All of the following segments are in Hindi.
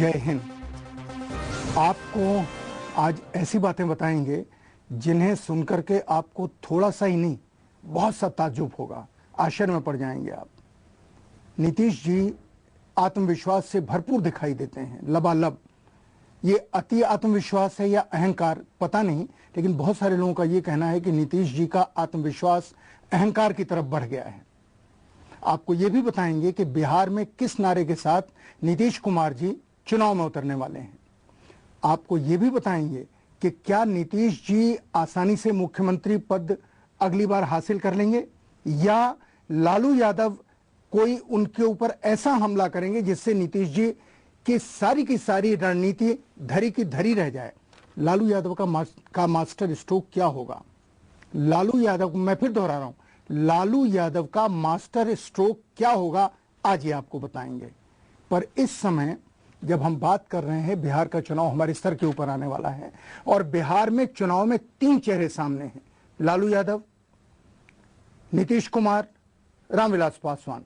जय हिंद। आपको आज ऐसी बातें बताएंगे जिन्हें सुनकर के आपको थोड़ा सा ही नहीं, बहुत सा ताज्जुब होगा, आश्चर्य में पड़ जाएंगे आप। नीतीश जी आत्मविश्वास से भरपूर दिखाई देते हैं, लबालब। ये अति आत्मविश्वास है या अहंकार पता नहीं, लेकिन बहुत सारे लोगों का ये कहना है कि नीतीश जी का आत्मविश्वास अहंकार की तरफ बढ़ गया है। आपको ये भी बताएंगे कि बिहार में किस नारे के साथ नीतीश कुमार जी चुनाव में उतरने वाले हैं। आपको ये भी बताएंगे कि क्या नीतीश जी आसानी से मुख्यमंत्री पद अगली बार हासिल कर लेंगे या लालू यादव कोई उनके ऊपर ऐसा हमला करेंगे जिससे नीतीश जी की सारी रणनीति धरी की धरी रह जाए। लालू यादव का मास्टर स्ट्रोक क्या होगा? लालू यादव, मैं फिर दोहरा रहा हूं, लालू यादव का मास्टर स्ट्रोक क्या होगा, आज ये आपको बताएंगे। पर इस समय जब हम बात कर रहे हैं, बिहार का चुनाव हमारे सर के ऊपर आने वाला है और बिहार में चुनाव में 3 चेहरे सामने हैं, लालू यादव, नीतीश कुमार, रामविलास पासवान।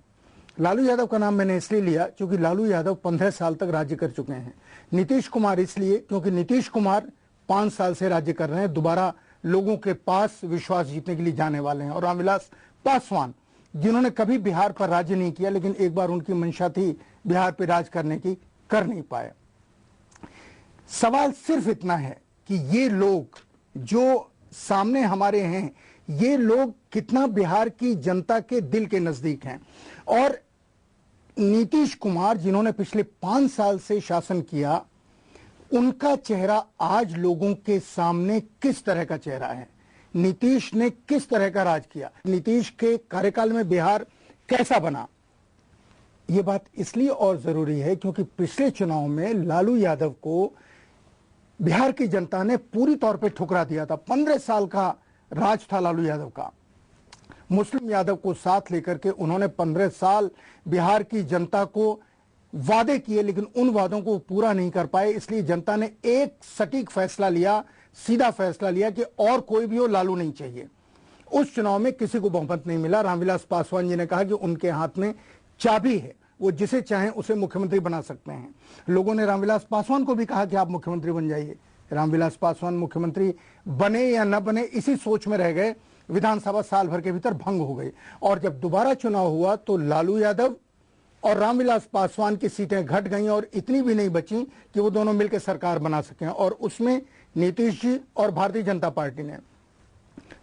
लालू यादव का नाम मैंने इसलिए लिया क्योंकि लालू यादव 15 साल तक राज्य कर चुके हैं। नीतीश कुमार इसलिए क्योंकि नीतीश कुमार 5 साल से राज्य कर रहे हैं, दोबारा लोगों के पास विश्वास जीतने के लिए जाने वाले हैं। और रामविलास पासवान, जिन्होंने कभी बिहार पर राज्य नहीं किया, लेकिन एक बार उनकी मंशा थी बिहार पर राज करने की, कर नहीं पाए। सवाल सिर्फ इतना है कि ये लोग जो सामने हमारे हैं, ये लोग कितना बिहार की जनता के दिल के नजदीक हैं। और नीतीश कुमार, जिन्होंने पिछले 5 साल से शासन किया, उनका चेहरा आज लोगों के सामने किस तरह का चेहरा है? नीतीश ने किस तरह का राज किया? नीतीश के कार्यकाल में बिहार कैसा बना? यह बात इसलिए और जरूरी है क्योंकि पिछले चुनाव में लालू यादव को बिहार की जनता ने पूरी तौर पे ठुकरा दिया था। 15 साल का राज था लालू यादव का। मुस्लिम यादव को साथ लेकर के उन्होंने 15 साल बिहार की जनता को वादे किए, लेकिन उन वादों को पूरा नहीं कर पाए। इसलिए जनता ने एक सटीक फैसला लिया, सीधा फैसला लिया कि और कोई भी हो, लालू नहीं चाहिए। उस चुनाव में किसी को बहुमत नहीं मिला। रामविलास पासवान जी ने कहा कि उनके हाथ में चाबी है, वो जिसे चाहें उसे मुख्यमंत्री बना सकते हैं। लोगों ने रामविलास पासवान को भी कहा कि आप मुख्यमंत्री बन जाइए। रामविलास पासवान मुख्यमंत्री बने या न बने, इसी सोच में रह गए। विधानसभा साल भर के भीतर भंग हो गई और जब दोबारा चुनाव हुआ तो लालू यादव और रामविलास पासवान की सीटें घट गईं और इतनी भी नहीं बची कि वो दोनों मिलकर सरकार बना सकें। और उसमें नीतीश जी और भारतीय जनता पार्टी ने,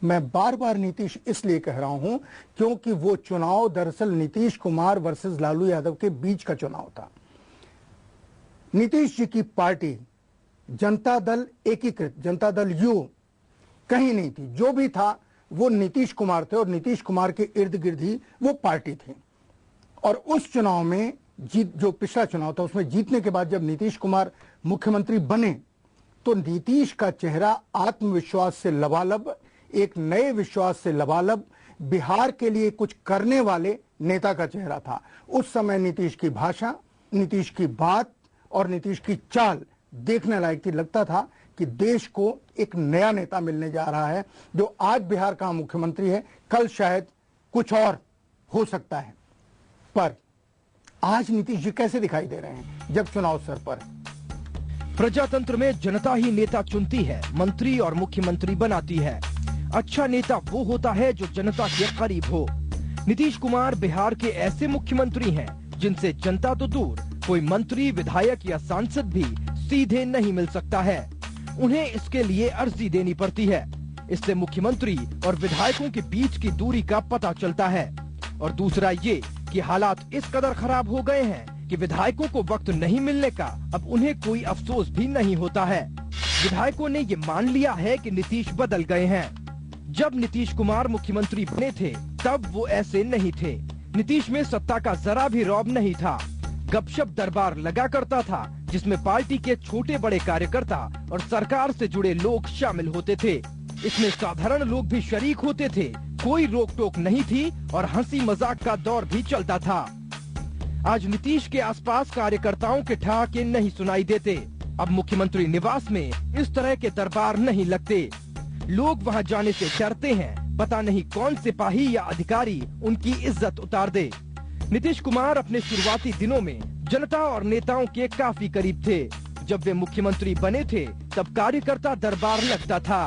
मैं बार बार नीतीश इसलिए कह रहा हूं क्योंकि वो चुनाव दरअसल नीतीश कुमार वर्सेस लालू यादव के बीच का चुनाव था। नीतीश जी की पार्टी जनता दल एकीकृत, जनता दल यू कहीं नहीं थी। जो भी था वो नीतीश कुमार थे और नीतीश कुमार के इर्द गिर्द ही वो पार्टी थी। और उस चुनाव में जो पिछला चुनाव था, उसमें जीतने के बाद जब नीतीश कुमार मुख्यमंत्री बने तो नीतीश का चेहरा आत्मविश्वास से लबालब, एक नए विश्वास से लबालब, बिहार के लिए कुछ करने वाले नेता का चेहरा था। उस समय नीतीश की भाषा, नीतीश की बात और नीतीश की चाल देखने लायक थी। लगता था कि देश को एक नया नेता मिलने जा रहा है जो आज बिहार का मुख्यमंत्री है, कल शायद कुछ और हो सकता है। पर आज नीतीश जी कैसे दिखाई दे रहे हैं जब चुनाव सर पर? प्रजातंत्र में जनता ही नेता चुनती है, मंत्री और मुख्यमंत्री बनाती है। अच्छा नेता वो होता है जो जनता के करीब हो। नीतीश कुमार बिहार के ऐसे मुख्यमंत्री हैं जिनसे जनता तो दूर, कोई मंत्री, विधायक या सांसद भी सीधे नहीं मिल सकता है। उन्हें इसके लिए अर्जी देनी पड़ती है। इससे मुख्यमंत्री और विधायकों के बीच की दूरी का पता चलता है। और दूसरा ये कि हालात इस कदर खराब हो गए हैं कि विधायकों को वक्त नहीं मिलने का अब उन्हें कोई अफसोस भी नहीं होता है। विधायकों ने ये मान लिया है कि नीतीश बदल गए हैं। जब नीतीश कुमार मुख्यमंत्री बने थे तब वो ऐसे नहीं थे। नीतीश में सत्ता का जरा भी रौब नहीं था। गपशप दरबार लगा करता था जिसमें पार्टी के छोटे बड़े कार्यकर्ता और सरकार से जुड़े लोग शामिल होते थे। इसमें साधारण लोग भी शरीक होते थे। कोई रोक टोक नहीं थी और हंसी मजाक का दौर भी चलता था। आज नीतीश के आसपास कार्यकर्ताओं के ठहाके नहीं सुनाई देते। अब मुख्यमंत्री निवास में इस तरह के दरबार नहीं लगते। लोग वहां जाने से डरते हैं। पता नहीं कौन सिपाही या अधिकारी उनकी इज्जत उतार दे। नीतीश कुमार अपने शुरुआती दिनों में जनता और नेताओं के काफी करीब थे। जब वे मुख्यमंत्री बने थे तब कार्यकर्ता दरबार लगता था।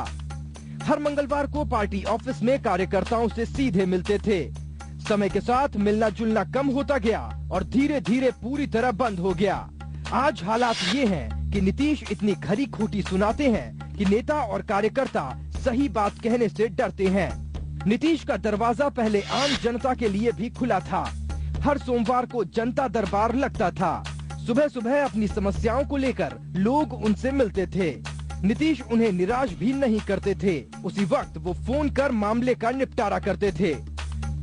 हर मंगलवार को पार्टी ऑफिस में कार्यकर्ताओं से सीधे मिलते थे। समय के साथ मिलना जुलना कम होता गया और धीरे धीरे पूरी तरह बंद हो गया। आज हालात ये हैं कि नीतीश इतनी खरी खोटी सुनाते हैं कि नेता और कार्यकर्ता सही बात कहने से डरते हैं। नीतीश का दरवाजा पहले आम जनता के लिए भी खुला था। हर सोमवार को जनता दरबार लगता था। सुबह सुबह अपनी समस्याओं को लेकर लोग उनसे मिलते थे। नीतीश उन्हें निराश भी नहीं करते थे। उसी वक्त वो फोन कर मामले का निपटारा करते थे।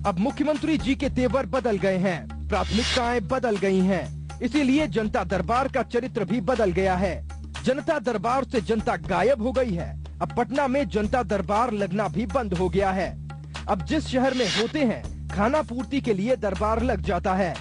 अब मुख्यमंत्री जी के तेवर बदल गए हैं, प्राथमिकताएं बदल गई हैं, इसीलिए जनता दरबार का चरित्र भी बदल गया है। जनता दरबार से जनता गायब हो गई है। अब पटना में जनता दरबार लगना भी बंद हो गया है। अब जिस शहर में होते हैं, खाना पूर्ति के लिए दरबार लग जाता है।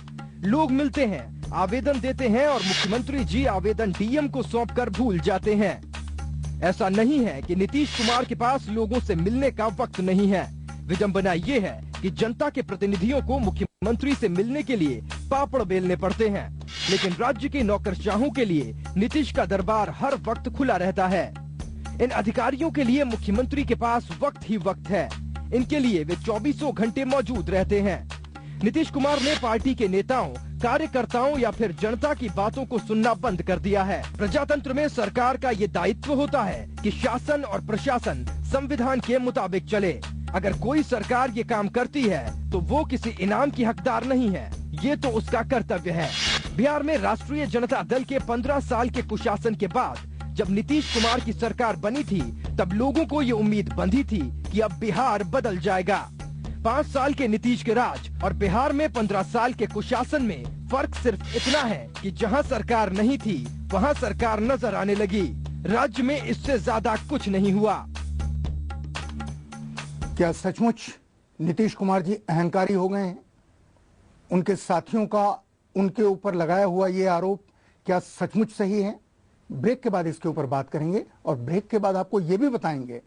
लोग मिलते हैं, आवेदन देते हैं और मुख्यमंत्री जी आवेदन डीएम को सौंपकर भूल जाते हैं। ऐसा नहीं है कि नीतीश कुमार के पास लोगों से मिलने का वक्त नहीं है। विडंबना ये है कि जनता के प्रतिनिधियों को मुख्यमंत्री से मिलने के लिए पापड़ बेलने पड़ते हैं, लेकिन राज्य के नौकरशाहों के लिए नीतीश का दरबार हर वक्त खुला रहता है। इन अधिकारियों के लिए मुख्यमंत्री के पास वक्त ही वक्त है। इनके लिए वे 24 घंटे मौजूद रहते हैं। नीतीश कुमार ने पार्टी के नेताओं, कार्यकर्ताओं या फिर जनता की बातों को सुनना बंद कर दिया है। प्रजातंत्र में सरकार का ये दायित्व होता है कि शासन और प्रशासन संविधान के मुताबिक चले। अगर कोई सरकार ये काम करती है तो वो किसी इनाम की हकदार नहीं है, ये तो उसका कर्तव्य है। बिहार में राष्ट्रीय जनता दल के 15 साल के कुशासन के बाद जब नीतीश कुमार की सरकार बनी थी, तब लोगों को ये उम्मीद बंधी थी कि अब बिहार बदल जाएगा। 5 साल के नीतीश के राज और बिहार में 15 साल के कुशासन में फर्क सिर्फ इतना है कि जहां सरकार नहीं थी वहां सरकार नजर आने लगी। राज्य में इससे ज्यादा कुछ नहीं हुआ। क्या सचमुच नीतीश कुमार जी अहंकारी हो गए हैं? उनके साथियों का उनके ऊपर लगाया हुआ ये आरोप क्या सचमुच सही है? ब्रेक के बाद इसके ऊपर बात करेंगे और ब्रेक के बाद आपको ये भी बताएंगे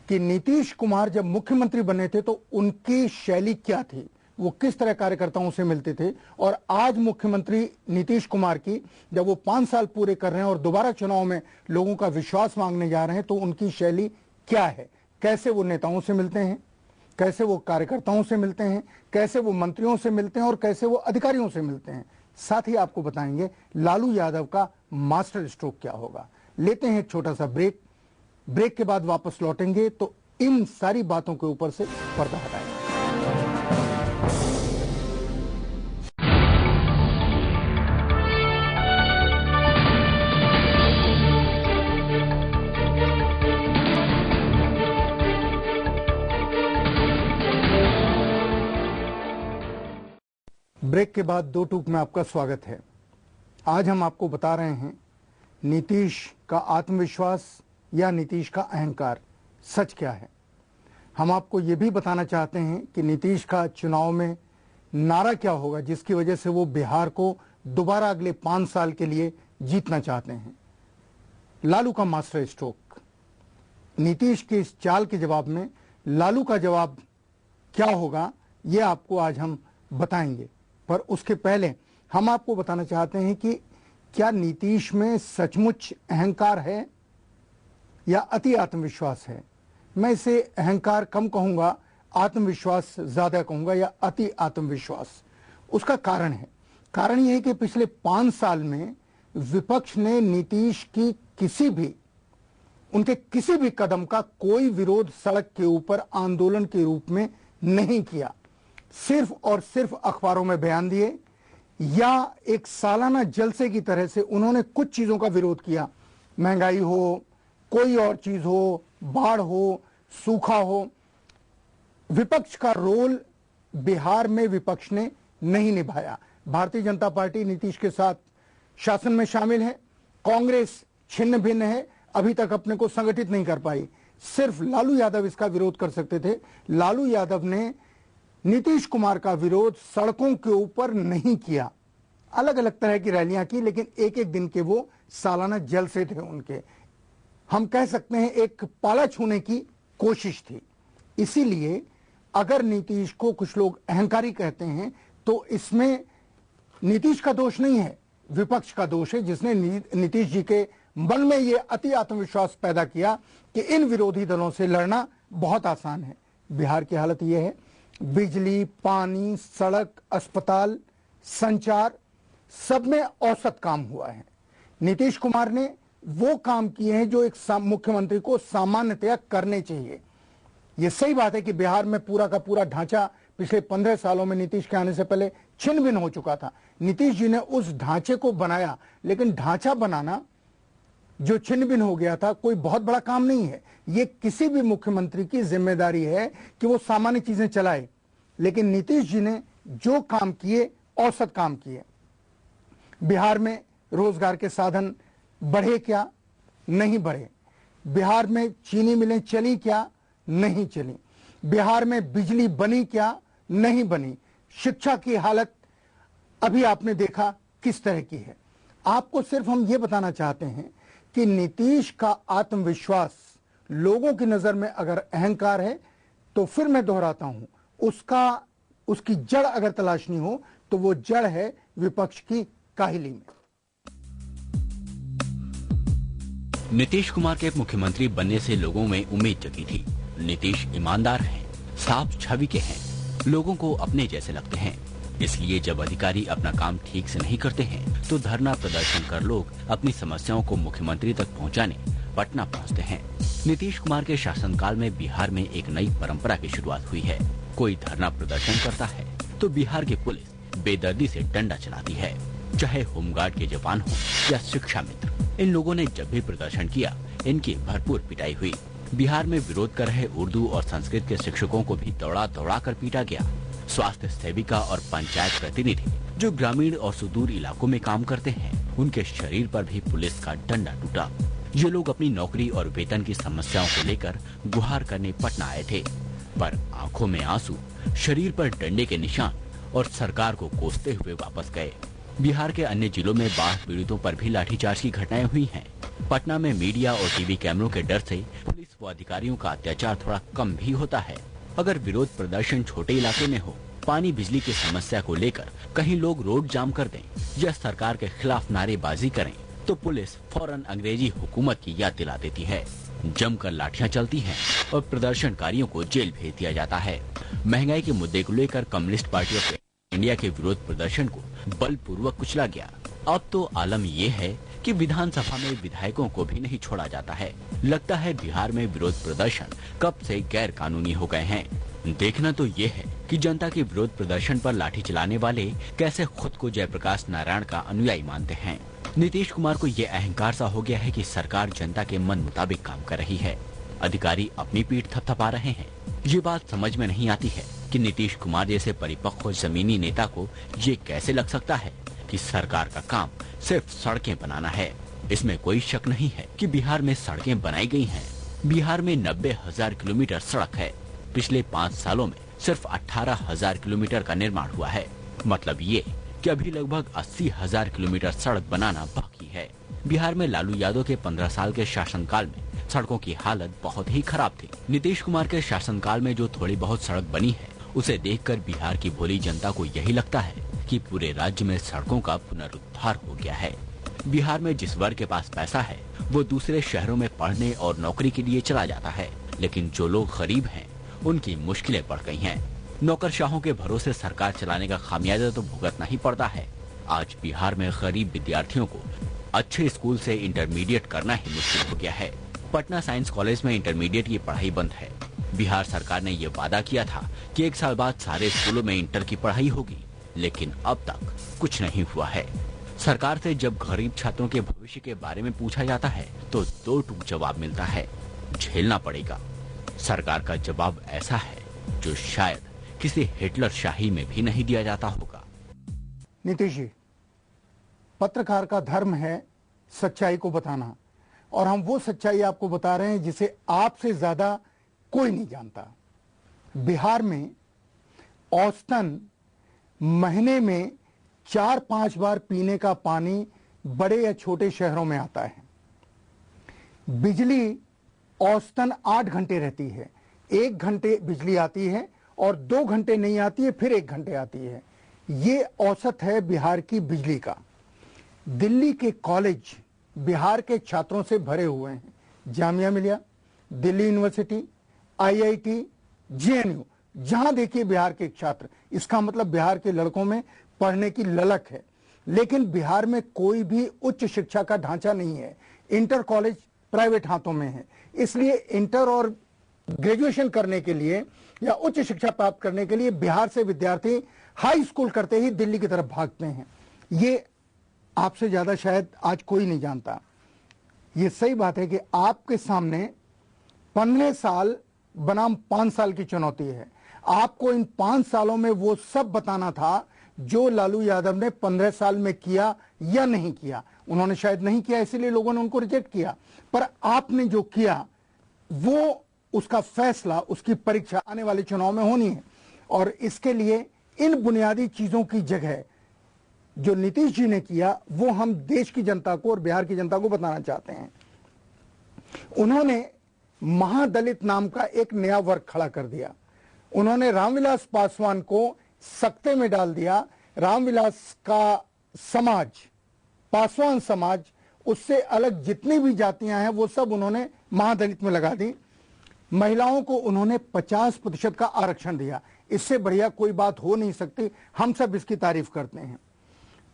कि नीतीश कुमार जब मुख्यमंत्री बने थे तो उनकी शैली क्या थी, वो किस तरह कार्यकर्ताओं से मिलते थे, और आज मुख्यमंत्री नीतीश कुमार की जब वो 5 साल पूरे कर रहे हैं और दोबारा चुनाव में लोगों का विश्वास मांगने जा रहे हैं तो उनकी शैली क्या है। कैसे वो नेताओं से मिलते हैं, कैसे वो कार्यकर्ताओं से मिलते हैं, कैसे वो मंत्रियों से मिलते हैं और कैसे वो अधिकारियों से मिलते हैं। साथ ही आपको बताएंगे लालू यादव का मास्टर स्ट्रोक क्या होगा। लेते हैं एक छोटा सा ब्रेक। ब्रेक के बाद वापस लौटेंगे तो इन सारी बातों के ऊपर से पर्दा हटाएंगे। ब्रेक के बाद 2 टूक में आपका स्वागत है। आज हम आपको बता रहे हैं नीतीश का आत्मविश्वास या नीतीश का अहंकार सच क्या है। हम आपको ये भी बताना चाहते हैं कि नीतीश का चुनाव में नारा क्या होगा जिसकी वजह से वो बिहार को दोबारा अगले 5 साल के लिए जीतना चाहते हैं। लालू का मास्टर स्ट्रोक। नीतीश के इस चाल के जवाब में लालू का जवाब क्या होगा ये आपको आज हम बताएंगे। पर उसके पहले हम आपको बताना चाहते हैं कि क्या नीतीश में सचमुच अहंकार है या अति आत्मविश्वास है। मैं इसे अहंकार कम कहूंगा, आत्मविश्वास ज्यादा कहूंगा, या अति आत्मविश्वास। उसका कारण है, कारण यह है कि पिछले 5 साल में विपक्ष ने नीतीश की उनके किसी भी कदम का कोई विरोध सड़क के ऊपर आंदोलन के रूप में नहीं किया। सिर्फ और सिर्फ अखबारों में बयान दिए या एक सालाना जलसे की तरह से उन्होंने कुछ चीजों का विरोध किया। महंगाई हो, कोई और चीज हो, बाढ़ हो, सूखा हो। विपक्ष का रोल बिहार में विपक्ष ने नहीं निभाया। भारतीय जनता पार्टी नीतीश के साथ शासन में शामिल है, कांग्रेस छिन्न भिन्न है, अभी तक अपने को संगठित नहीं कर पाई। सिर्फ लालू यादव इसका विरोध कर सकते थे। लालू यादव ने नीतीश कुमार का विरोध सड़कों के ऊपर नहीं किया। अलग अलग तरह की रैलियां की, लेकिन एक एक दिन के वो सालाना जलसे थे उनके। हम कह सकते हैं एक पाला छूने की कोशिश थी। इसीलिए अगर नीतीश को कुछ लोग अहंकारी कहते हैं तो इसमें नीतीश का दोष नहीं है, विपक्ष का दोष है, जिसने नीतीश जी के मन में ये अति आत्मविश्वास पैदा किया कि इन विरोधी दलों से लड़ना बहुत आसान है। बिहार की हालत यह है, बिजली, पानी, सड़क, अस्पताल, संचार, सब में औसत काम हुआ है। नीतीश कुमार ने वो काम किए हैं जो एक मुख्यमंत्री को सामान्यतया करने चाहिए। ये सही बात है कि बिहार में पूरा का पूरा ढांचा पिछले 15 सालों में नीतीश के आने से पहले छिन्न भिन्न हो चुका था। नीतीश जी ने उस ढांचे को बनाया, लेकिन ढांचा बनाना जो छिन्न भिन्न हो गया था कोई बहुत बड़ा काम नहीं है। ये किसी भी मुख्यमंत्री की जिम्मेदारी है कि वो सामान्य चीजें चलाए, लेकिन नीतीश जी ने जो काम किए औसत काम किए। बिहार में रोजगार के साधन बढ़े क्या? नहीं बढ़े। बिहार में चीनी मिलें चली क्या? नहीं चली। बिहार में बिजली बनी क्या? नहीं बनी। शिक्षा की हालत अभी आपने देखा किस तरह की है। आपको सिर्फ हम ये बताना चाहते हैं कि नीतीश का आत्मविश्वास लोगों की नजर में अगर अहंकार है, तो फिर मैं दोहराता हूं, उसकी जड़ अगर तलाशनी हो तो वो जड़ है विपक्ष की काहिली में। नीतीश कुमार के मुख्यमंत्री बनने से लोगों में उम्मीद जगी थी। नीतीश ईमानदार हैं, साफ छवि के हैं, लोगों को अपने जैसे लगते हैं। इसलिए जब अधिकारी अपना काम ठीक से नहीं करते हैं तो धरना प्रदर्शन कर लोग अपनी समस्याओं को मुख्यमंत्री तक पहुंचाने पटना पहुंचते हैं। नीतीश कुमार के शासनकाल में बिहार में एक नई परंपरा की शुरुआत हुई है। कोई धरना प्रदर्शन करता है तो बिहार की पुलिस बेदर्दी से डंडा चलाती है, चाहे होमगार्ड के जवान हो या शिक्षा मित्र। इन लोगों ने जब भी प्रदर्शन किया, इनकी भरपूर पिटाई हुई। बिहार में विरोध कर रहे उर्दू और संस्कृत के शिक्षकों को भी दौड़ा दौड़ा कर पीटा गया। स्वास्थ्य सेविका और पंचायत प्रतिनिधि जो ग्रामीण और सुदूर इलाकों में काम करते हैं, उनके शरीर पर भी पुलिस का डंडा टूटा। ये लोग अपनी नौकरी और वेतन की समस्याओं को लेकर गुहार करने पटना आए थे, पर आंखों में आंसू, शरीर पर डंडे के निशान और सरकार को कोसते हुए वापस गए। बिहार के अन्य जिलों में बाढ़ पीड़ितों पर भी लाठीचार्ज की घटनाएं हुई हैं। पटना में मीडिया और टीवी कैमरों के डर से पुलिस व अधिकारियों का अत्याचार थोड़ा कम भी होता है। अगर विरोध प्रदर्शन छोटे इलाके में हो, पानी बिजली की समस्या को लेकर कहीं लोग रोड जाम कर दें या सरकार के खिलाफ नारेबाजी करें, तो पुलिस फौरन अंग्रेजी हुकूमत की याद दिला देती है। जमकर लाठियां चलती हैं और प्रदर्शनकारियों को जेल भेज दिया जाता है। महंगाई के मुद्दे को लेकर कम्युनिस्ट पार्टी ऑफ इंडिया के विरोध प्रदर्शन को बलपूर्वक कुचला गया। अब तो आलम ये है कि विधानसभा में विधायकों को भी नहीं छोड़ा जाता है। लगता है बिहार में विरोध प्रदर्शन कब से गैर कानूनी हो गए हैं। देखना तो ये है कि जनता के विरोध प्रदर्शन पर लाठी चलाने वाले कैसे खुद को जयप्रकाश नारायण का अनुयायी मानते हैं। नीतीश कुमार को ये अहंकार सा हो गया है कि सरकार जनता के मन मुताबिक काम कर रही है, अधिकारी अपनी पीठ थपथपा रहे हैं। ये बात समझ में नहीं आती है कि नीतीश कुमार जैसे परिपक्व जमीनी नेता को ये कैसे लग सकता है कि सरकार का काम सिर्फ सड़कें बनाना है। इसमें कोई शक नहीं है कि बिहार में सड़कें बनाई गई हैं। बिहार में 90,000 किलोमीटर सड़क है। पिछले 5 सालों में सिर्फ 18,000 किलोमीटर का निर्माण हुआ है। मतलब ये कि अभी लगभग 80,000 किलोमीटर सड़क बनाना बाकी है। बिहार में लालू यादव के 15 साल के शासनकाल में सड़कों की हालत बहुत ही खराब थी। नीतीश कुमार के शासनकाल में जो थोड़ी बहुत सड़क बनी है, उसे देखकर बिहार की भोली जनता को यही लगता है कि पूरे राज्य में सड़कों का पुनरुद्धार हो गया है। बिहार में जिस वर्ग के पास पैसा है, वो दूसरे शहरों में पढ़ने और नौकरी के लिए चला जाता है, लेकिन जो लोग गरीब हैं, उनकी मुश्किलें बढ़ गई हैं। नौकरशाहों के भरोसे सरकार चलाने का खामियाजा तो भुगतना ही पड़ता है। आज बिहार में गरीब विद्यार्थियों को अच्छे स्कूल से इंटरमीडिएट करना ही मुश्किल हो गया है। पटना साइंस कॉलेज में इंटरमीडिएट की पढ़ाई बंद है। बिहार सरकार ने ये वादा किया था कि 1 साल बाद सारे स्कूलों में इंटर की पढ़ाई होगी, लेकिन अब तक कुछ नहीं हुआ है। सरकार से जब गरीब छात्रों के भविष्य के बारे में पूछा जाता है तो 2 टूक जवाब मिलता है, झेलना पड़ेगा। सरकार का जवाब ऐसा है जो शायद किसी हिटलर शाही में भी नहीं दिया जाता होगा। नीतीश जी, पत्रकार का धर्म है सच्चाई को बताना, और हम वो सच्चाई आपको बता रहे हैं जिसे आपसे ज्यादा कोई नहीं जानता। बिहार में औसतन महीने में 4-5 बार पीने का पानी बड़े या छोटे शहरों में आता है। बिजली औसतन 8 घंटे रहती है। 1 घंटे बिजली आती है और 2 घंटे नहीं आती है, फिर 1 घंटे आती है। ये औसत है बिहार की बिजली का। दिल्ली के कॉलेज बिहार के छात्रों से भरे हुए हैं। Jamia Millia, Delhi university, IIT, JNU, जहां देखिए बिहार के छात्र। इसका मतलब बिहार के लड़कों में पढ़ने की ललक है। लेकिन बिहार में कोई भी उच्च शिक्षा का ढांचा नहीं है। इंटर कॉलेज प्राइवेट हाथों में है, इसलिए इंटर और ग्रेजुएशन करने के लिए या उच्च शिक्षा प्राप्त करने के लिए बिहार से विद्यार्थी हाई स्कूल करते ही दिल्ली की तरफ भागते हैं। ये आपसे ज्यादा शायद आज कोई नहीं जानता। ये सही बात है कि आपके सामने 15 साल बनाम 5 साल की चुनौती है। आपको इन 5 सालों में वो सब बताना था जो लालू यादव ने 15 साल में किया या नहीं किया। उन्होंने शायद नहीं किया, इसीलिए लोगों ने उनको रिजेक्ट किया। पर आपने जो किया वो, उसका फैसला, उसकी परीक्षा आने वाले चुनाव में होनी है। और इसके लिए इन बुनियादी चीजों की जगह जो नीतीश जी ने किया वो हम देश की जनता को और बिहार की जनता को बताना चाहते हैं। उन्होंने महादलित नाम का एक नया वर्ग खड़ा कर दिया। उन्होंने रामविलास पासवान को सख्ते में डाल दिया। रामविलास का समाज, पासवान समाज, उससे अलग जितनी भी जातियां हैं वो सब उन्होंने महादलित में लगा दी। महिलाओं को उन्होंने 50% का आरक्षण दिया। इससे बढ़िया कोई बात हो नहीं सकती। हम सब इसकी तारीफ करते हैं।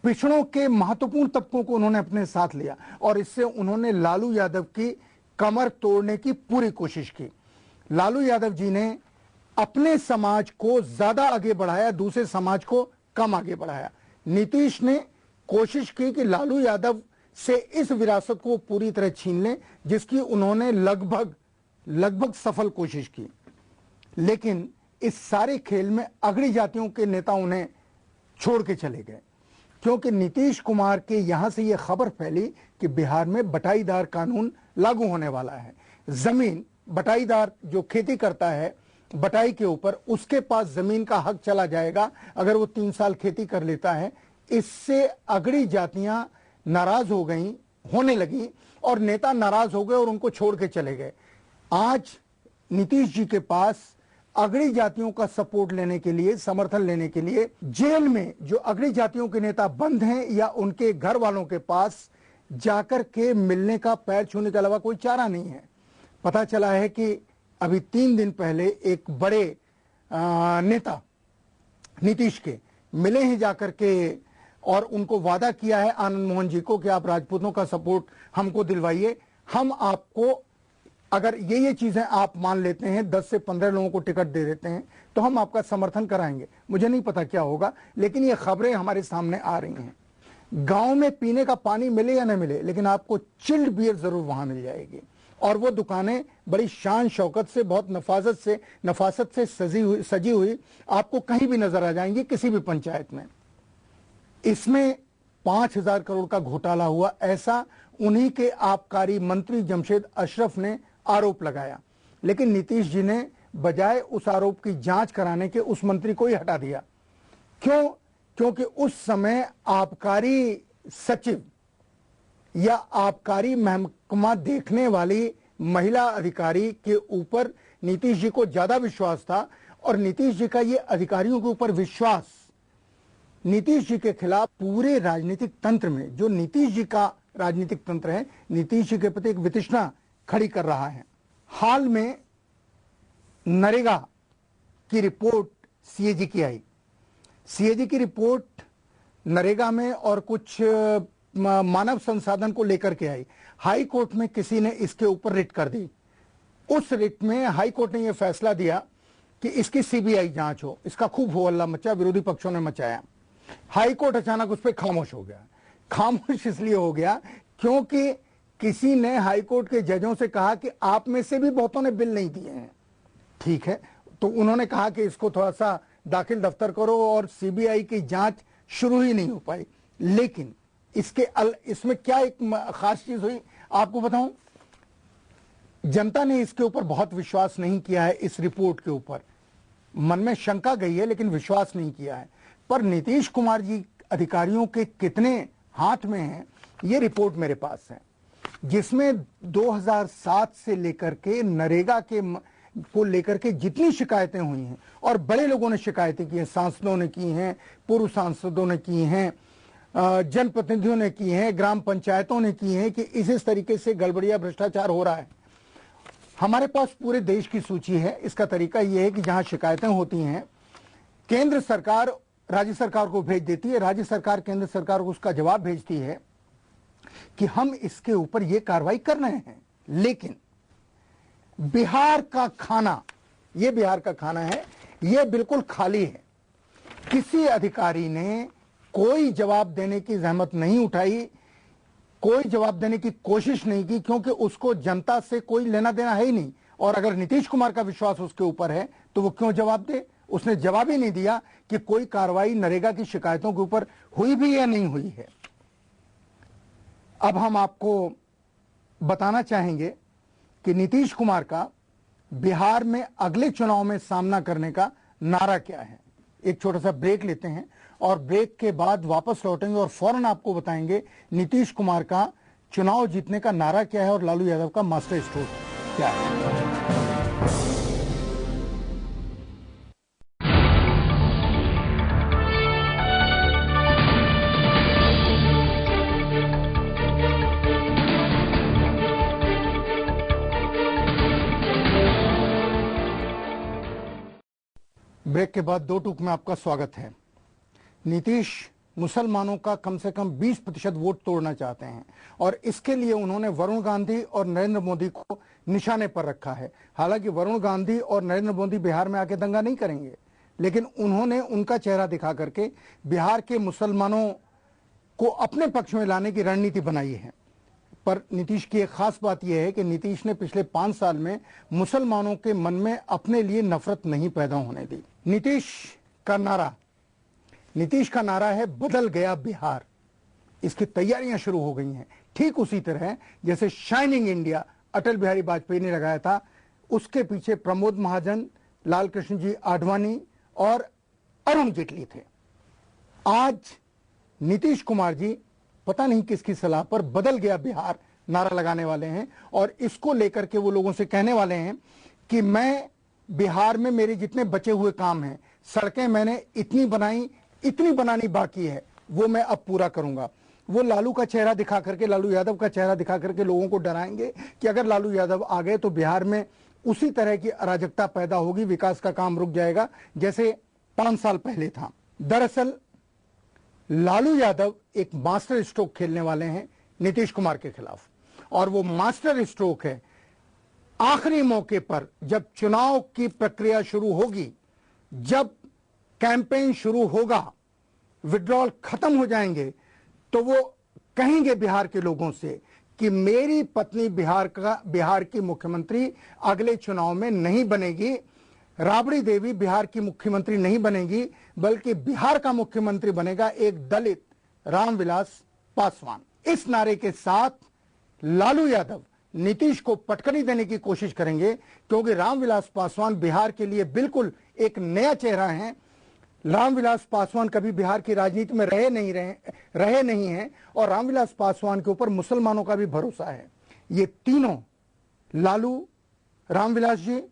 पिछड़ों के महत्वपूर्ण तबकों को उन्होंने अपने साथ लिया और इससे उन्होंने लालू यादव की कमर तोड़ने की पूरी कोशिश की। लालू यादव जी ने अपने समाज को ज्यादा आगे बढ़ाया, दूसरे समाज को कम आगे बढ़ाया। नीतीश ने कोशिश की कि लालू यादव से इस विरासत को पूरी तरह छीन लें, जिसकी उन्होंने लगभग सफल कोशिश की। लेकिन इस सारे खेल में अगड़ी जातियों के नेता उन्हें छोड़ के चले गए, क्योंकि नीतीश कुमार के यहां से यह खबर फैली कि बिहार में बटाईदार कानून लागू होने वाला है। जमीन, बटाईदार जो खेती करता है बटाई के ऊपर, उसके पास जमीन का हक चला जाएगा अगर वो 3 साल खेती कर लेता है। इससे अगड़ी जातियां नाराज हो गई, होने लगी और नेता नाराज हो गए और उनको छोड़ के चले गए। आज नीतीश जी के पास अगड़ी जातियों का सपोर्ट लेने के लिए, समर्थन लेने के लिए जेल में जो अगड़ी जातियों के नेता बंद हैं या उनके घर वालों के पास जाकर के मिलने का, पैर छूने के अलावा कोई चारा नहीं है। पता चला है कि अभी 3 दिन पहले एक बड़े नेता नीतीश के मिले हैं जाकर के और उनको वादा किया है आनंद मोहन जी को कि आप राजपूतों का सपोर्ट हमको दिलवाइए, हम आपको, अगर ये चीजें आप मान लेते हैं, 10 से 15 लोगों को टिकट दे देते हैं तो हम आपका समर्थन कराएंगे। मुझे नहीं पता क्या होगा, लेकिन ये खबरें हमारे सामने आ रही हैं। गांव में पीने का पानी मिले या न मिले, लेकिन आपको चिल्ड बियर जरूर वहां मिल जाएगी। और वो दुकानें बड़ी शान शौकत से, बहुत नफासत से सजी हुई आपको कहीं भी नजर आ जाएंगी, किसी भी पंचायत में। इसमें 5,000 करोड़ का घोटाला हुआ, ऐसा उन्हीं के आबकारी मंत्री जमशेद अशरफ ने आरोप लगाया। लेकिन नीतीश जी ने बजाय उस आरोप की जांच कराने के उस मंत्री को ही हटा दिया। क्यों? क्योंकि उस समय आबकारी सचिव या आबकारी महकमा देखने वाली महिला अधिकारी के ऊपर नीतीश जी को ज्यादा विश्वास था और नीतीश जी का ये अधिकारियों के ऊपर विश्वास नीतीश जी के खिलाफ पूरे राजनीतिक तंत्र में, जो नीतीश जी का राजनीतिक तंत्र है, नीतीश जी के प्रति एक वितृष्णा खड़ी कर रहा है। हाल में नरेगा की रिपोर्ट सीएजी की आई। सीएजी की रिपोर्ट नरेगा में और कुछ मानव संसाधन को लेकर के आई। हाई कोर्ट में किसी ने इसके ऊपर रिट कर दी। उस रिट में हाई कोर्ट ने यह फैसला दिया कि इसकी सीबीआई जांच हो। इसका खूब हो हल्ला मचा, विरोधी पक्षों ने मचाया। हाई कोर्ट अचानक उस पर खामोश हो गया। खामोश इसलिए हो गया क्योंकि किसी ने हाई कोर्ट के जजों से कहा कि आप में से भी बहुतों ने बिल नहीं दिए हैं। ठीक है, तो उन्होंने कहा कि इसको थोड़ा सा दाखिल दफ्तर करो और सीबीआई की जांच शुरू ही नहीं हो पाई। लेकिन इसमें क्या एक खास चीज हुई आपको बताऊं, जनता ने इसके ऊपर बहुत विश्वास नहीं किया है। इस रिपोर्ट के ऊपर मन में शंका गई है लेकिन विश्वास नहीं किया है। पर नीतीश कुमार जी अधिकारियों के कितने हाथ में है ये रिपोर्ट मेरे पास है, जिसमें 2007 से लेकर के नरेगा को लेकर के जितनी शिकायतें हुई हैं और बड़े लोगों ने शिकायतें की हैं, सांसदों ने की हैं, पूर्व सांसदों ने की हैं, जनप्रतिनिधियों ने की हैं, ग्राम पंचायतों ने की हैं कि इस तरीके से गड़बड़िया भ्रष्टाचार हो रहा है। हमारे पास पूरे देश की सूची है। इसका तरीका यह है कि जहां शिकायतें होती हैं, केंद्र सरकार राज्य सरकार को भेज देती है, राज्य सरकार केंद्र सरकार को उसका जवाब भेजती है कि हम इसके ऊपर ये कार्रवाई कर रहे हैं। लेकिन बिहार का खाना, ये बिहार का खाना है, ये बिल्कुल खाली है। किसी अधिकारी ने कोई जवाब देने की जहमत नहीं उठाई, कोई जवाब देने की कोशिश नहीं की, क्योंकि उसको जनता से कोई लेना देना है ही नहीं। और अगर नीतीश कुमार का विश्वास उसके ऊपर है तो वो क्यों जवाब दे? उसने जवाब ही नहीं दिया कि कोई कार्रवाई नरेगा की शिकायतों के ऊपर हुई भी या नहीं हुई है। अब हम आपको बताना चाहेंगे कि नीतीश कुमार का बिहार में अगले चुनाव में सामना करने का नारा क्या है। एक छोटा सा ब्रेक लेते हैं और ब्रेक के बाद वापस लौटेंगे और फौरन आपको बताएंगे नीतीश कुमार का चुनाव जीतने का नारा क्या है और लालू यादव का मास्टर स्ट्रोक क्या है। ब्रेक के बाद दो टूक में आपका स्वागत है। नीतीश मुसलमानों का कम से कम 20% वोट तोड़ना चाहते हैं और इसके लिए उन्होंने वरुण गांधी और नरेंद्र मोदी को निशाने पर रखा है। हालांकि वरुण गांधी और नरेंद्र मोदी बिहार में आके दंगा नहीं करेंगे, लेकिन उन्होंने उनका चेहरा दिखा करके बिहार के मुसलमानों को अपने पक्ष में लाने की रणनीति बनाई है। पर नीतीश की एक खास बात यह है कि नीतीश ने पिछले 5 साल में मुसलमानों के मन में अपने लिए नफरत नहीं पैदा होने दी। नीतीश का नारा है बदल गया बिहार। इसकी तैयारियां शुरू हो गई हैं। ठीक उसी तरह जैसे शाइनिंग इंडिया अटल बिहारी वाजपेयी ने लगाया था, उसके पीछे प्रमोद महाजन, लाल कृष्ण जी आडवाणी और अरुण जेटली थे। आज नीतीश कुमार जी पता नहीं किसकी सलाह पर बदल गया बिहार नारा लगाने वाले हैं और इसको लेकर के वो लोगों से कहने वाले हैं कि मैं बिहार में मेरे जितने बचे हुए काम हैं, सड़कें मैंने इतनी बनाई, इतनी बनानी बाकी है, वो मैं अब पूरा करूंगा। वो लालू का चेहरा दिखा करके, लालू यादव का चेहरा दिखा करके लोगों को डराएंगे कि अगर लालू यादव आ गए तो बिहार में उसी तरह की अराजकता पैदा होगी, विकास का काम रुक जाएगा जैसे 5 साल पहले था। दरअसल लालू यादव एक मास्टर स्ट्रोक खेलने वाले हैं नीतीश कुमार के खिलाफ, और वो मास्टर स्ट्रोक है आखिरी मौके पर जब चुनाव की प्रक्रिया शुरू होगी, जब कैंपेन शुरू होगा, विड्रॉल खत्म हो जाएंगे, तो वो कहेंगे बिहार के लोगों से कि मेरी पत्नी बिहार की मुख्यमंत्री अगले चुनाव में नहीं बनेगी, राबड़ी देवी बिहार की मुख्यमंत्री नहीं बनेगी, बल्कि बिहार का मुख्यमंत्री बनेगा एक दलित रामविलास पासवान। इस नारे के साथ लालू यादव नीतीश को पटकनी देने की कोशिश करेंगे, क्योंकि रामविलास पासवान बिहार के लिए बिल्कुल एक नया चेहरा है। रामविलास पासवान कभी बिहार की राजनीति में रहे नहीं हैं और रामविलास पासवान के ऊपर मुसलमानों का भी भरोसा है। ये तीनों, लालू, रामविलास जी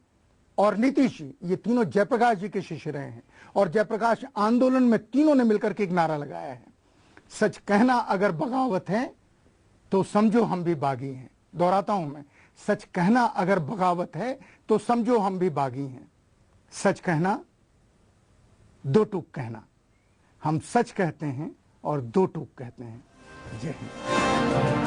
और नीतीश जी, ये तीनों जयप्रकाश जी के शिष्य रहे हैं और जयप्रकाश आंदोलन में तीनों ने मिलकर के एक नारा लगाया है, सच कहना अगर बगावत है तो समझो हम भी बागी हैं। दोहराता हूं मैं, सच कहना अगर बगावत है तो समझो हम भी बागी हैं। सच कहना, दो टूक कहना। हम सच कहते हैं और दो टूक कहते हैं। जय हिंद।